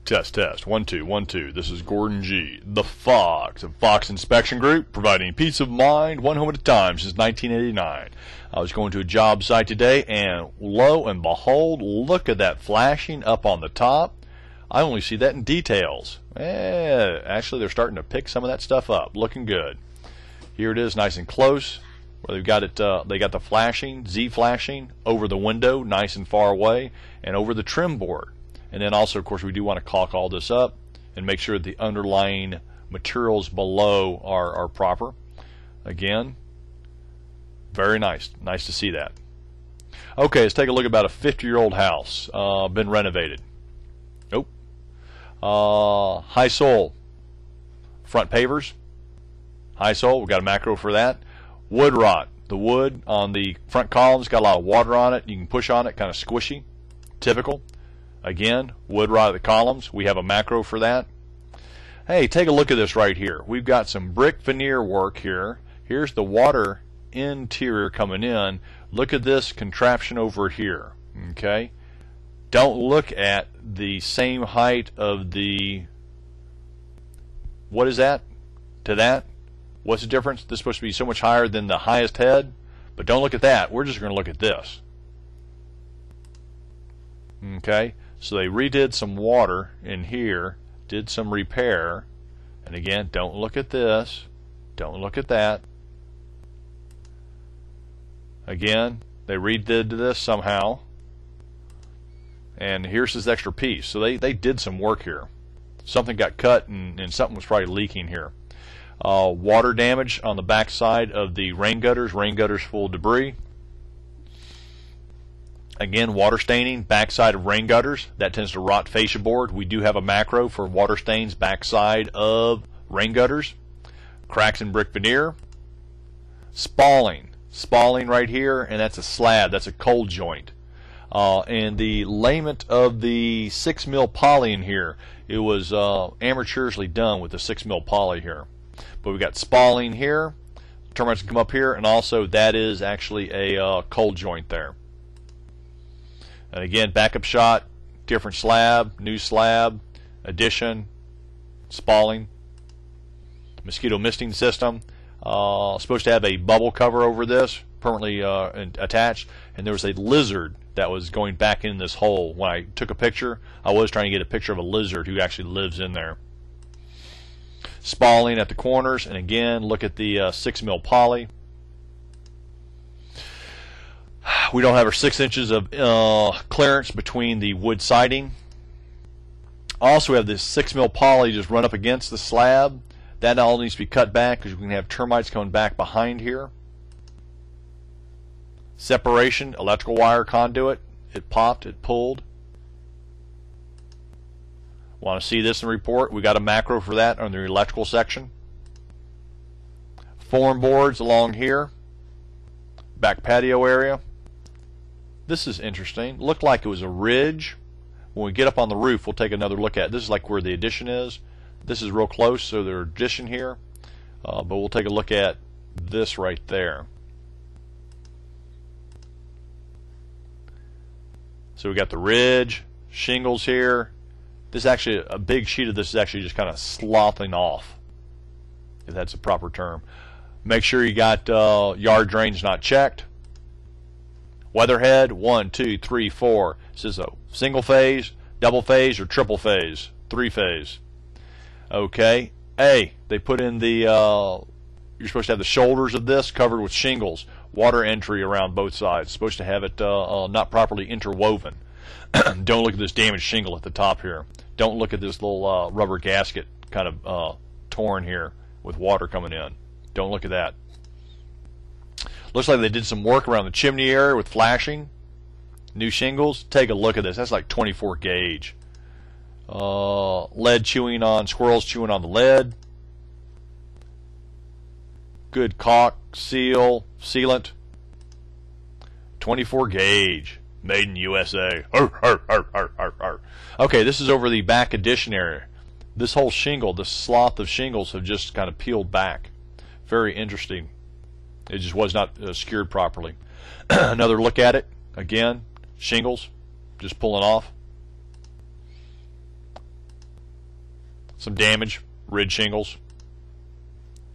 Test, test. 1, 2, 1, 2. This is Gordon G. The Fox of Fox Inspection Group, providing peace of mind one home at a time since 1989. I was going to a job site today, and lo and behold, look at that flashing up on the top. I only see that in details. Actually, they're starting to pick some of that stuff up. Looking good. Here it is, nice and close. Where they've got it, they got the flashing, Z flashing over the window, nice and far away, and over the trim board. And then also, of course, we do want to caulk all this up and make sure that the underlying materials below are proper. Again, very nice. Nice to see that. Okay, let's take a look about a 50-year-old house, been renovated. Nope. High sole front pavers. High sole, we've got a macro for that. Wood rot. The wood on the front columns got a lot of water on it. You can push on it, kind of squishy. Typical. Again, wood rot at the columns. We have a macro for that. Hey, take a look at this right here. We've got some brick veneer work here. Here's the water interior coming in. Look at this contraption over here. Okay? Don't look at the same height of the... What is that? To that? What's the difference? This is supposed to be so much higher than the highest head. But don't look at that. We're just going to look at this. Okay? So they redid some water in here, did some repair, and again, don't look at this, don't look at that. Again, they redid this somehow, and here's this extra piece. So they did some work here. Something got cut, and something was probably leaking here. Water damage on the back side of the rain gutters full of debris. Again, water staining, backside of rain gutters. That tends to rot fascia board. We do have a macro for water stains backside of rain gutters. Cracks in brick veneer. Spalling. Spalling right here, and that's a slab. That's a cold joint. And the layment of the 6 mil poly in here, it was amateurishly done with the 6 mil poly here. But we got spalling here. Termites can come up here, and also that is actually a cold joint there. And again, backup shot, different slab, new slab, addition, spalling, mosquito misting system. Supposed to have a bubble cover over this, permanently attached, and there was a lizard that was going back in this hole. When I took a picture, I was trying to get a picture of a lizard who actually lives in there. Spalling at the corners, and again, look at the 6 mil poly. We don't have our 6 inches of clearance between the wood siding. Also, we have this 6 mil poly just run up against the slab. That all needs to be cut back because we can have termites coming back behind here. Separation, electrical wire conduit. It popped, it pulled. Want to see this in the report? We got a macro for that on the electrical section. Form boards along here. Back patio area. This is interesting. Looked like it was a ridge. When we get up on the roof, we'll take another look at it. This is like where the addition is. This is real close, so there's addition here. But we'll take a look at this right there. So we got the ridge, shingles here. This actually, a big sheet of this is actually just kind of sloughing off, if that's a proper term. Make sure you got yard drains not checked. Weatherhead, 1, 2, 3, 4. This is a single phase, double phase, or triple phase, 3 phase. Okay. A, they put in the, you're supposed to have the shoulders of this covered with shingles. Water entry around both sides. Supposed to have it not properly interwoven. Don't look at this damaged shingle at the top here. Don't look at this little rubber gasket kind of torn here with water coming in. Don't look at that. Looks like they did some work around the chimney area with flashing. New shingles. Take a look at this. That's like 24 gauge. Lead chewing on, squirrels chewing on the lead. Good caulk, seal, sealant. 24 gauge. Made in USA. Okay, this is over the back addition area. This whole shingle, this sloth of shingles have just kind of peeled back. Very interesting. It just was not secured properly. Another look at it. Again, shingles just pulling off. Some damage, ridge shingles.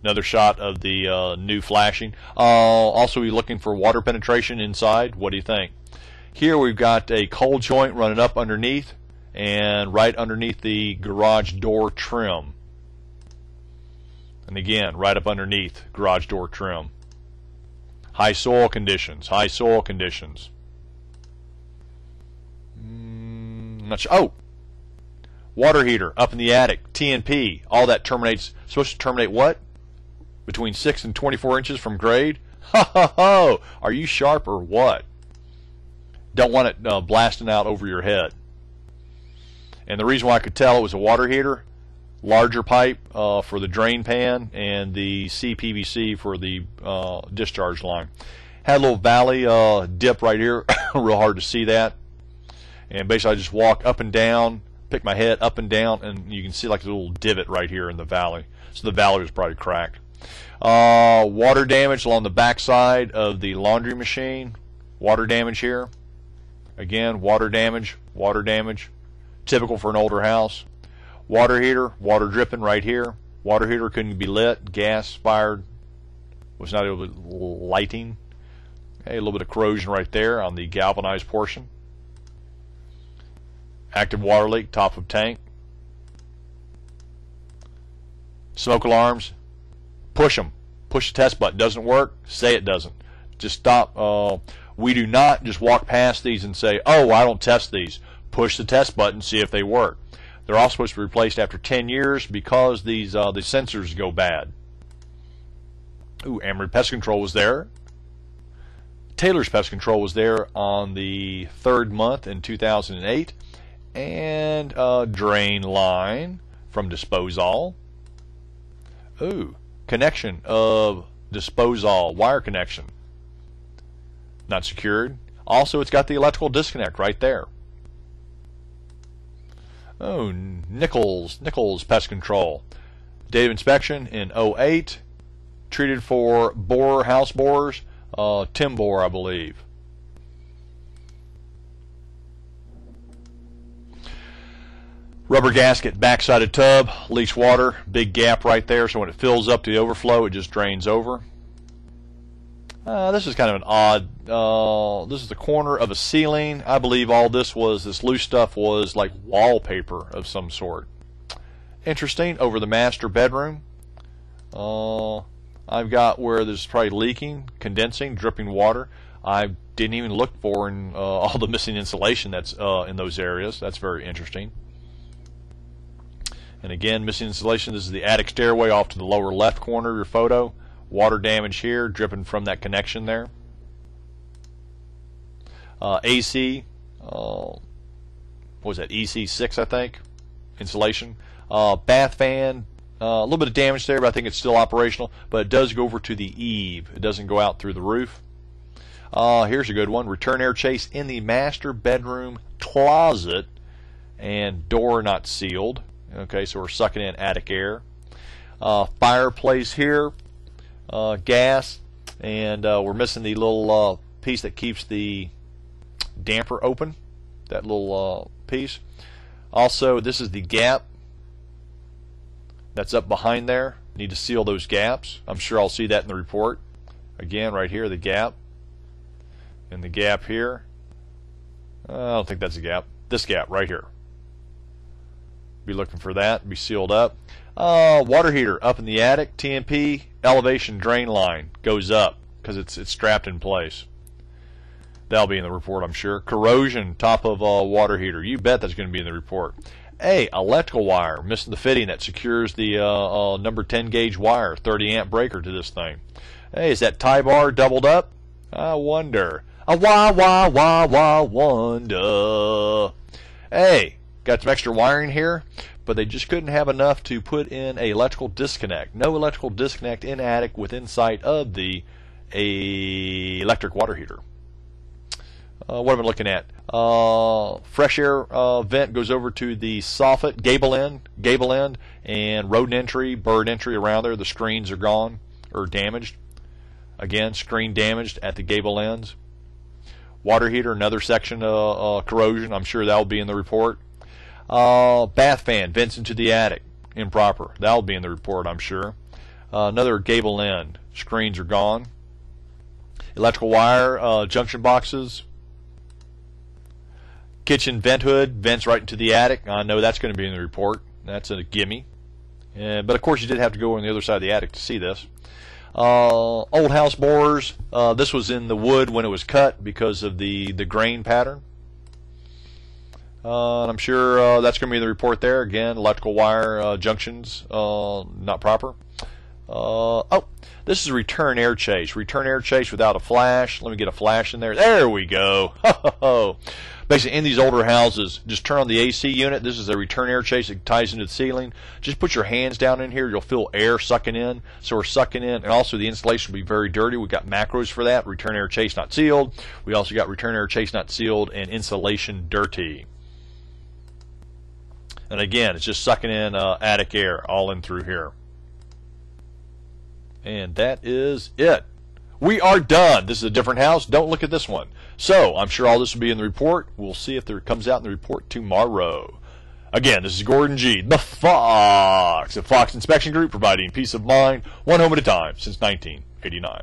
Another shot of the new flashing. Also, we're looking for water penetration inside. What do you think? Here we've got a cold joint running up underneath and right underneath the garage door trim. And again, right up underneath garage door trim. High soil conditions. High soil conditions. Not sure. Oh! Water heater up in the attic. TNP. All that terminates. Supposed to terminate what? Between 6 and 24 inches from grade? Ho ho ho! Are you sharp or what? Don't want it blasting out over your head. And the reason why I could tell it was a water heater, larger pipe for the drain pan, and the CPVC for the discharge line. Had a little valley dip right here, real hard to see that. And basically I just walk up and down, pick my head up and down, and you can see like a little divot right here in the valley. So the valley was probably cracked. Water damage along the back side of the laundry machine. Water damage here. Again, water damage, water damage. Typical for an older house. Water heater, water dripping right here. Water heater couldn't be lit. Gas fired. Was not able to lighting. Okay, a little bit of corrosion right there on the galvanized portion. Active water leak, top of tank. Smoke alarms. Push them. Push the test button. Doesn't work? Say it doesn't. Just stop. We do not just walk past these and say, oh, I don't test these. Push the test button, see if they work. They're all supposed to be replaced after 10 years because these the sensors go bad. Ooh, Emery Pest Control was there. Taylor's Pest Control was there on the 3rd month in 2008. And drain line from Disposal. Ooh, connection of Disposal wire connection. Not secured. Also, it's got the electrical disconnect right there. Oh, Nichols Pest Control. Date of inspection in 08. Treated for borer, house borers. Tim borer, I believe. Rubber gasket, backside of tub, leaks water, big gap right there, so when it fills up to the overflow, it just drains over. This is kind of an odd, this is the corner of a ceiling. I believe all this loose stuff was like wallpaper of some sort. Interesting, over the master bedroom. I've got where there's probably leaking, condensing, dripping water. I didn't even look for all the missing insulation that's in those areas. That's very interesting. And again, missing insulation. This is the attic stairway off to the lower left corner of your photo. Water damage here, dripping from that connection there. AC, what was that, EC6, I think, insulation. Bath fan, a little bit of damage there, but I think it's still operational. But it does go over to the eave. It doesn't go out through the roof. Here's a good one. Return air chase in the master bedroom closet and door not sealed. Okay, so we're sucking in attic air. Fireplace here, gas, and we're missing the little piece that keeps the damper open, that little piece. Also, this is the gap that's up behind there. Need to seal those gaps. I'm sure I'll see that in the report. Again, right here, the gap. And the gap here. I don't think that's a gap. This gap right here. Be looking for that. Be sealed up. Water heater up in the attic. TNP elevation drain line goes up because it's strapped in place. That'll be in the report, I'm sure. Corrosion top of water heater. You bet that's going to be in the report. Hey, electrical wire missing the fitting that secures the number 10 gauge wire, 30 amp breaker to this thing. Hey, is that tie bar doubled up? I wonder. Wonder. Hey, got some extra wiring here, but they just couldn't have enough to put in a electrical disconnect. No electrical disconnect in attic within sight of the electric water heater. What am I looking at? Fresh air vent goes over to the soffit, gable end, and rodent entry, bird entry around there. The screens are gone or damaged. Again, screen damaged at the gable ends. Water heater, another section corrosion. I'm sure that will be in the report. Bath fan vents into the attic. improper. That'll be in the report, I'm sure. Another gable end. Screens are gone. Electrical wire, junction boxes. Kitchen vent hood, vents right into the attic. I know that's going to be in the report. That's a gimme. But of course you did have to go on the other side of the attic to see this. Old house borers. This was in the wood when it was cut because of the grain pattern. And I'm sure that's going to be in the report there. Again, electrical wire junctions not proper. Oh, this is a return air chase. Return air chase without a flash. Let me get a flash in there. There we go. Basically, in these older houses, just turn on the AC unit. This is a return air chase that ties into the ceiling. Just put your hands down in here. You'll feel air sucking in. So we're sucking in. And also the insulation will be very dirty. We've got macros for that. Return air chase not sealed. We also got return air chase not sealed and insulation dirty. And again, it's just sucking in attic air all in through here. And that is it. We are done. This is a different house. Don't look at this one. So I'm sure all this will be in the report. We'll see if there comes out in the report tomorrow. Again, this is Gordon G, the Fox, of Fox Inspection Group, providing peace of mind, one home at a time since 1989.